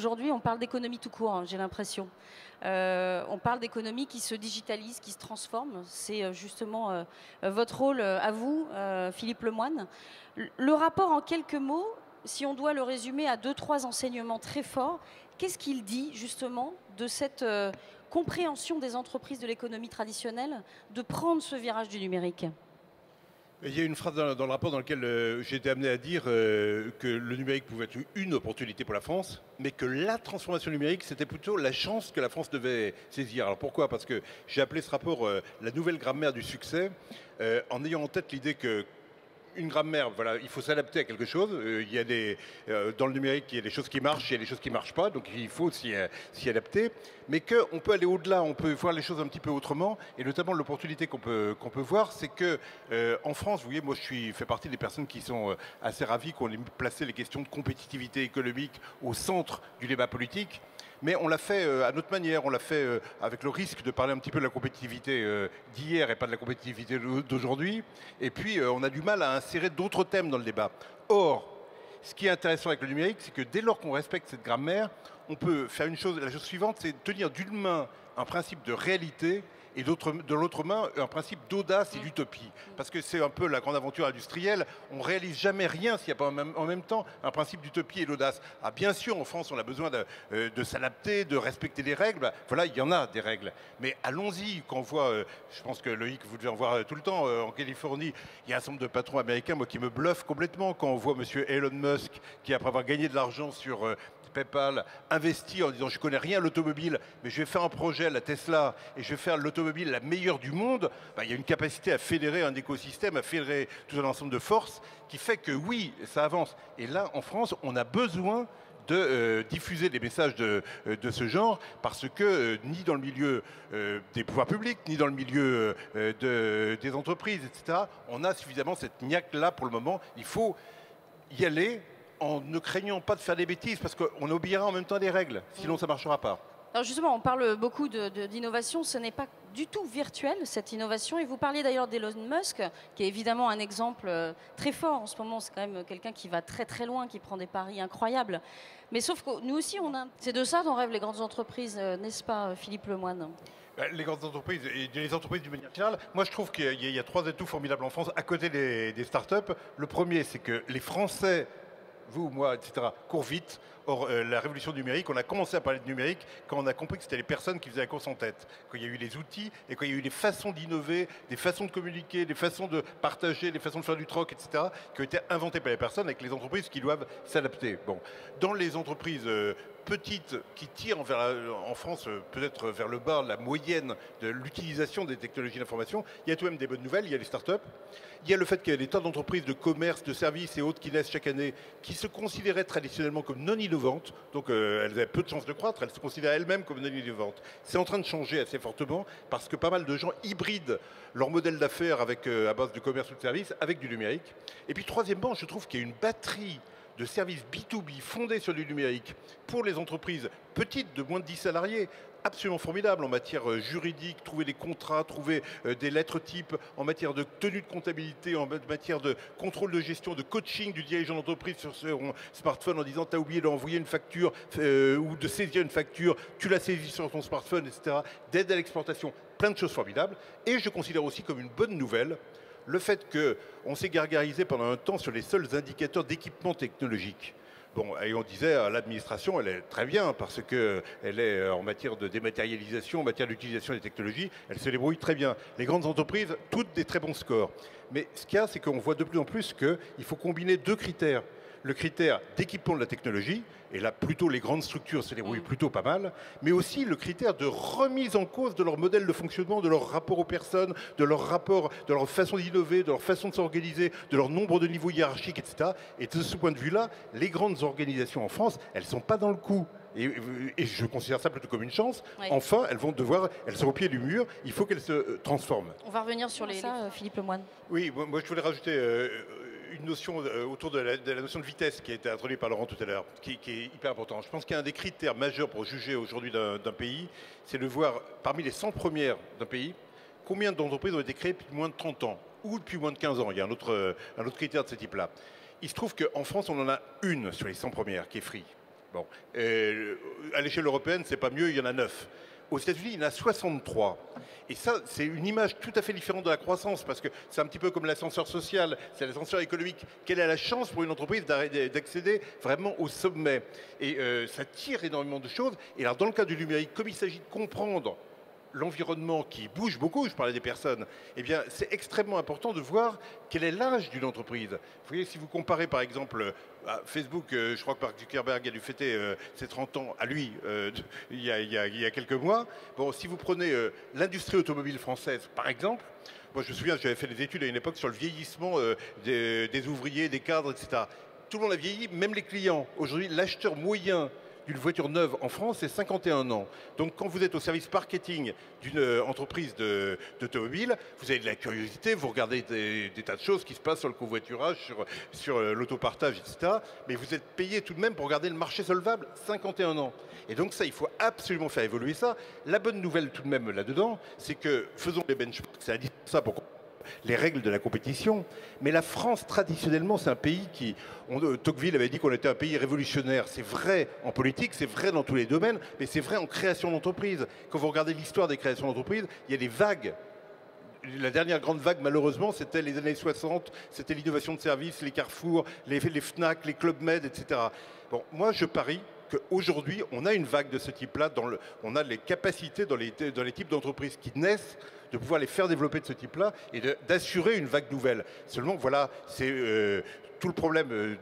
aujourd'hui, on parle d'économie tout court, hein, j'ai l'impression. On parle d'économie qui se digitalise, qui se transforme. C'est justement votre rôle à vous, Philippe Lemoine. Le rapport en quelques mots, si on doit le résumer à 2-3 enseignements très forts, qu'est-ce qu'il dit justement de cette compréhension des entreprises de l'économie traditionnelle de prendre ce virage du numérique? Il y a une phrase dans le rapport dans lequel j'ai été amené à dire que le numérique pouvait être une opportunité pour la France, mais que la transformation numérique, c'était plutôt la chance que la France devait saisir. Alors pourquoi? Parce que j'ai appelé ce rapport la nouvelle grammaire du succès, en ayant en tête l'idée que une grammaire, voilà, il faut s'adapter à quelque chose. Il y a dans le numérique, il y a des choses qui marchent, il y a des choses qui ne marchent pas, donc il faut s'y adapter. Mais qu'on peut aller au-delà, on peut voir les choses un petit peu autrement. Et notamment l'opportunité qu'on peut voir, c'est que en France, vous voyez, moi fais partie des personnes qui sont assez ravies qu'on ait placé les questions de compétitivité économique au centre du débat politique. Mais on l'a fait à notre manière, on l'a fait avec le risque de parler un petit peu de la compétitivité d'hier et pas de la compétitivité d'aujourd'hui. Et puis on a du mal à insérer d'autres thèmes dans le débat. Or, ce qui est intéressant avec le numérique, c'est que dès lors qu'on respecte cette grammaire, on peut faire une chose, la chose suivante, c'est tenir d'une main un principe de réalité et de l'autre main un principe d'audace et d'utopie. Parce que c'est un peu la grande aventure industrielle, on ne réalise jamais rien s'il n'y a pas en même temps un principe d'utopie et d'audace. Ah, bien sûr, en France, on a besoin de s'adapter, de respecter les règles. Voilà, il y en a des règles. Mais allons-y, quand on voit, je pense que Loïc, vous devez en voir tout le temps, en Californie, il y a un certain nombre de patrons américains, moi, qui me bluffent complètement quand on voit M. Elon Musk, qui après avoir gagné de l'argent sur PayPal, investi en disant je connais rien à l'automobile, mais je vais faire un projet, la Tesla, et je vais faire l'automobile la meilleure du monde. Il y a une capacité à fédérer un écosystème, à fédérer tout un ensemble de forces qui fait que oui, ça avance. Et là, en France, on a besoin de diffuser des messages de ce genre parce que ni dans le milieu des pouvoirs publics, ni dans le milieu des entreprises, etc., on a suffisamment cette niaque-là pour le moment. Il faut y aller en ne craignant pas de faire des bêtises, parce qu'on obéira en même temps des règles, sinon ça ne marchera pas. Alors justement, on parle beaucoup d'innovation, ce n'est pas du tout virtuel, cette innovation, et vous parliez d'ailleurs d'Elon Musk, qui est évidemment un exemple très fort en ce moment, c'est quand même quelqu'un qui va très très loin, qui prend des paris incroyables. Mais sauf que nous aussi, c'est de ça dont rêvent les grandes entreprises, n'est-ce pas, Philippe Lemoine? Les grandes entreprises et les entreprises d'une manière générale, moi je trouve qu'il y a 3 atouts formidables en France à côté des startups. Le premier, c'est que les Français, vous, moi, etc., courent vite. Or, la révolution numérique, on a commencé à parler de numérique quand on a compris que c'était les personnes qui faisaient la course en tête. Quand il y a eu les outils et quand il y a eu des façons d'innover, des façons de communiquer, des façons de partager, des façons de faire du troc, etc., qui ont été inventées par les personnes avec les entreprises qui doivent s'adapter. Bon. Dans les entreprises petites qui tirent en France peut-être vers le bas la moyenne de l'utilisation des technologies d'information, il y a tout de même des bonnes nouvelles, il y a les startups. Il y a le fait qu'il y a des tas d'entreprises de commerce, de services et autres qui naissent chaque année, qui se considéraient traditionnellement comme non innovantes, donc elles avaient peu de chances de croître, elles se considéraient elles-mêmes comme non innovantes. C'est en train de changer assez fortement parce que pas mal de gens hybrident leur modèle d'affaires à base de commerce ou de services avec du numérique. Et puis troisièmement, je trouve qu'il y a une batterie de services B2B fondés sur du numérique pour les entreprises petites de moins de 10 salariés, absolument formidable en matière juridique, trouver des contrats, trouver des lettres types, en matière de tenue de comptabilité, en matière de contrôle de gestion, de coaching du dirigeant d'entreprise sur son smartphone en disant t'as oublié d'envoyer une facture ou de saisir une facture, tu l'as saisie sur ton smartphone, etc. D'aide à l'exportation, plein de choses formidables. Et je considère aussi comme une bonne nouvelle le fait qu'on s'est gargarisé pendant un temps sur les seuls indicateurs d'équipement technologique. Bon, et on disait, l'administration, elle est très bien parce qu'elle est en matière de dématérialisation, en matière d'utilisation des technologies, elle se débrouille très bien. Les grandes entreprises, toutes des très bons scores. Mais ce qu'il y a, c'est qu'on voit de plus en plus qu'il faut combiner 2 critères. Le critère d'équipement de la technologie, et là plutôt les grandes structures se débrouillent plutôt pas mal, mais aussi le critère de remise en cause de leur modèle de fonctionnement, de leur rapport aux personnes, de leur rapport, de leur façon d'innover, de leur façon de s'organiser, de leur nombre de niveaux hiérarchiques, etc. Et de ce point de vue-là, les grandes organisations en France, elles ne sont pas dans le coup. Et je considère ça plutôt comme une chance. Oui. Enfin, elles sont au pied du mur, il faut qu'elles se transforment. On va revenir sur ça, Philippe Lemoine. Oui, moi je voulais rajouter une notion autour de la notion de vitesse qui a été introduite par Laurent tout à l'heure, qui est hyper important. Je pense qu'il y a un des critères majeurs pour juger aujourd'hui d'un pays, c'est de voir parmi les 100 premières d'un pays, combien d'entreprises ont été créées depuis moins de 30 ans ou depuis moins de 15 ans. Il y a un autre critère de ce type-là. Il se trouve qu'en France, on en a une sur les 100 premières qui est Free. Bon. À l'échelle européenne, c'est pas mieux, il y en a 9. Aux États-Unis, il y en a 63. Et ça, c'est une image tout à fait différente de la croissance, parce que c'est un petit peu comme l'ascenseur social, c'est l'ascenseur économique. Quelle est la chance pour une entreprise d'accéder vraiment au sommet? Et ça tire énormément de choses. Et alors, dans le cas du numérique, comme il s'agit de comprendre l'environnement qui bouge beaucoup, je parlais des personnes, eh bien, c'est extrêmement important de voir quel est l'âge d'une entreprise. Vous voyez, si vous comparez par exemple à Facebook, je crois que Mark Zuckerberg a dû fêter ses 30 ans à lui il y a quelques mois. Bon, si vous prenez l'industrie automobile française, par exemple, moi je me souviens, j'avais fait des études à une époque sur le vieillissement des ouvriers, des cadres, etc. Tout le monde a vieilli, même les clients. Aujourd'hui, l'acheteur moyen d'une voiture neuve en France, c'est 51 ans. Donc quand vous êtes au service marketing d'une entreprise d'automobile, vous avez de la curiosité, vous regardez des tas de choses qui se passent sur le covoiturage, sur l'autopartage, etc. Mais vous êtes payé tout de même pour regarder le marché solvable, 51 ans. Et donc ça, il faut absolument faire évoluer ça. La bonne nouvelle tout de même là-dedans, c'est que faisons les benchmarks, c'est indispensable pour les règles de la compétition. Mais la France, traditionnellement, c'est un pays qui... Tocqueville avait dit qu'on était un pays révolutionnaire. C'est vrai en politique, c'est vrai dans tous les domaines, mais c'est vrai en création d'entreprise. Quand vous regardez l'histoire des créations d'entreprises, il y a des vagues. La dernière grande vague, malheureusement, c'était les années 60, c'était l'innovation de services, les Carrefour, les Fnac, les Club Med, etc. Bon, moi, je parie qu'aujourd'hui, on a une vague de ce type-là, on a les capacités dans les types d'entreprises qui naissent, de pouvoir les faire développer de ce type-là et d'assurer une vague nouvelle. Seulement, voilà, c'est tout le problème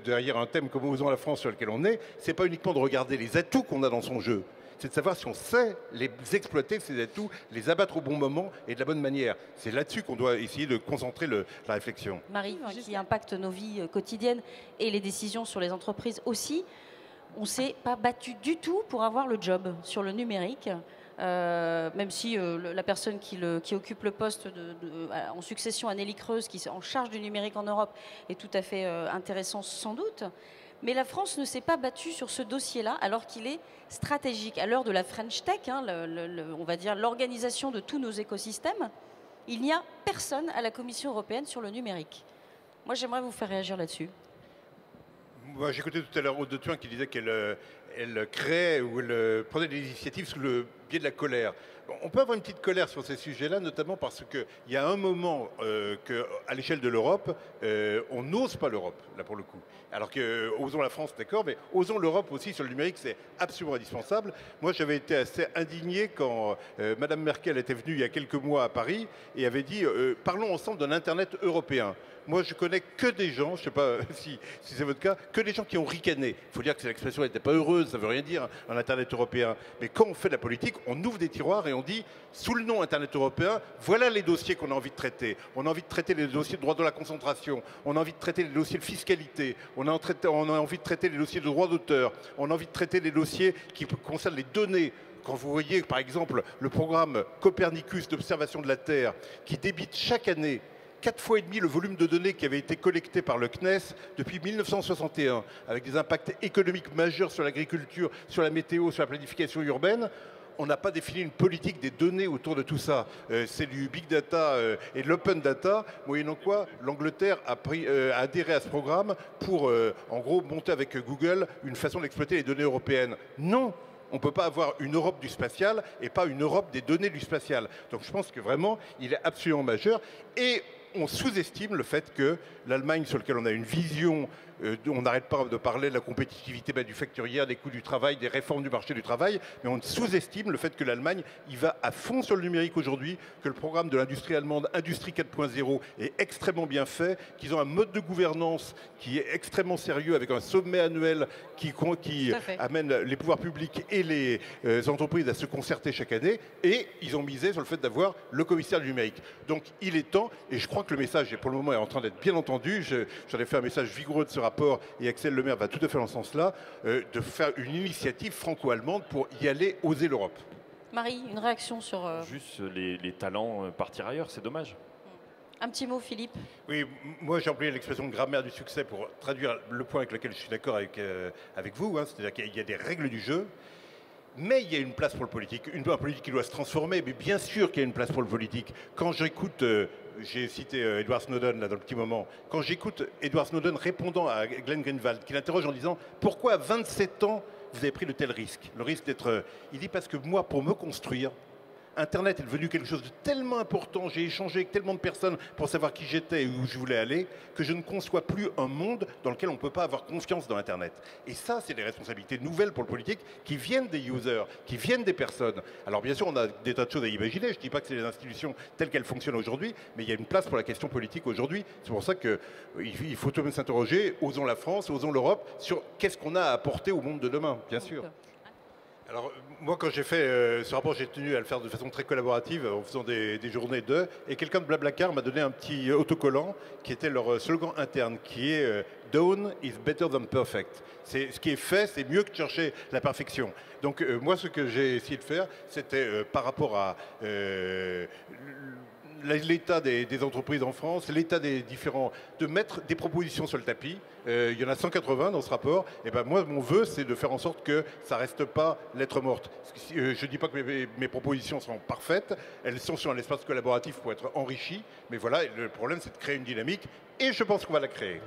derrière un thème comme Osons la France sur lequel on est, c'est pas uniquement de regarder les atouts qu'on a dans son jeu, c'est de savoir si on sait les exploiter, ces atouts, les abattre au bon moment et de la bonne manière. C'est là-dessus qu'on doit essayer de concentrer la réflexion. Marie, qui impacte nos vies quotidiennes et les décisions sur les entreprises aussi, on ne s'est pas battu du tout pour avoir le job sur le numérique. Même si la personne qui occupe le poste en succession à Nelly Creuse, qui est en charge du numérique en Europe, est tout à fait intéressant sans doute. Mais la France ne s'est pas battue sur ce dossier-là, alors qu'il est stratégique. À l'heure de la French Tech, hein, on va dire l'organisation de tous nos écosystèmes, il n'y a personne à la Commission européenne sur le numérique. Moi, j'aimerais vous faire réagir là-dessus. J'ai écouté tout à l'heure Aude de Thuin qui disait qu'elle créait ou elle prenait des initiatives sous le biais de la colère. Bon, on peut avoir une petite colère sur ces sujets-là, notamment parce qu'il y a un moment qu'à l'échelle de l'Europe, on n'ose pas l'Europe, là pour le coup. Alors que osons la France, d'accord, mais osons l'Europe aussi sur le numérique, c'est absolument indispensable. Moi, j'avais été assez indigné quand Madame Merkel était venue il y a quelques mois à Paris et avait dit parlons ensemble d'un Internet européen. Moi, je connais que des gens, je ne sais pas si c'est votre cas, que des gens qui ont ricané. Il faut dire que l'expression n'était pas heureuse, ça ne veut rien dire, un Internet européen. Mais quand on fait de la politique, on ouvre des tiroirs et on dit, sous le nom Internet européen, voilà les dossiers qu'on a envie de traiter. On a envie de traiter les dossiers de droit de la concentration, on a envie de traiter les dossiers de fiscalité, on a envie de traiter les dossiers de droit d'auteur, on a envie de traiter les dossiers qui concernent les données. Quand vous voyez, par exemple, le programme Copernicus d'observation de la Terre, qui débite chaque année 4,5 fois le volume de données qui avait été collecté par le CNES depuis 1961, avec des impacts économiques majeurs sur l'agriculture, sur la météo, sur la planification urbaine, on n'a pas défini une politique des données autour de tout ça. C'est du big data et de l'open data, moyennant quoi l'Angleterre a adhéré à ce programme pour, en gros, monter avec Google une façon d'exploiter les données européennes. Non! On ne peut pas avoir une Europe du spatial et pas une Europe des données du spatial. Donc je pense que vraiment, il est absolument majeur. Et on sous-estime le fait que l'Allemagne, sur laquelle on a une vision, on n'arrête pas de parler de la compétitivité manufacturière, des coûts du travail, des réformes du marché du travail, mais on sous-estime le fait que l'Allemagne, il va à fond sur le numérique aujourd'hui, que le programme de l'industrie allemande, Industrie 4.0, est extrêmement bien fait, qu'ils ont un mode de gouvernance qui est extrêmement sérieux, avec un sommet annuel qui amène les pouvoirs publics et les entreprises à se concerter chaque année, et ils ont misé sur le fait d'avoir le commissaire du numérique. Donc il est temps, et je crois que le message, pour le moment, est en train d'être bien entendu. J'en ai fait un message vigoureux de ce rapport, et Axel Lemaire va tout à fait dans ce sens-là, de faire une initiative franco-allemande pour y aller, oser l'Europe. Marie, une réaction sur... Juste les talents partir ailleurs, c'est dommage. Un petit mot, Philippe. Oui, moi j'ai employé l'expression grammaire du succès pour traduire le point avec lequel je suis d'accord avec vous, hein, c'est-à-dire qu'il y a des règles du jeu. Mais il y a une place pour le politique, un politique qui doit se transformer, mais bien sûr qu'il y a une place pour le politique. Quand j'écoute, j'ai cité Edward Snowden là dans le petit moment, quand j'écoute Edward Snowden répondant à Glenn Greenwald, qui l'interroge en disant « Pourquoi à 27 ans vous avez pris de tels risques ?» Le risque d'être... il dit « Parce que moi, pour me construire, Internet est devenu quelque chose de tellement important, j'ai échangé avec tellement de personnes pour savoir qui j'étais et où je voulais aller, que je ne conçois plus un monde dans lequel on ne peut pas avoir confiance dans Internet. » Et ça, c'est des responsabilités nouvelles pour le politique qui viennent des users, qui viennent des personnes. Alors bien sûr, on a des tas de choses à imaginer, je ne dis pas que c'est les institutions telles qu'elles fonctionnent aujourd'hui, mais il y a une place pour la question politique aujourd'hui. C'est pour ça qu'il faut tout de même s'interroger, osons la France, osons l'Europe, sur qu'est-ce qu'on a à apporter au monde de demain, bien sûr. Alors, moi, quand j'ai fait ce rapport, j'ai tenu à le faire de façon très collaborative, en faisant des journées et quelqu'un de Blablacar m'a donné un petit autocollant qui était leur slogan interne, qui est Done is better than perfect. Ce qui est fait, c'est mieux que de chercher la perfection. Donc, moi, ce que j'ai essayé de faire, c'était par rapport à l'état des entreprises en France, l'état des différents, de mettre des propositions sur le tapis. Il y en a 180 dans ce rapport. Et ben moi, mon vœu, c'est de faire en sorte que ça ne reste pas lettre morte. Je ne dis pas que mes propositions sont parfaites. Elles sont sur un espace collaboratif pour être enrichies. Mais voilà, le problème, c'est de créer une dynamique. Et je pense qu'on va la créer.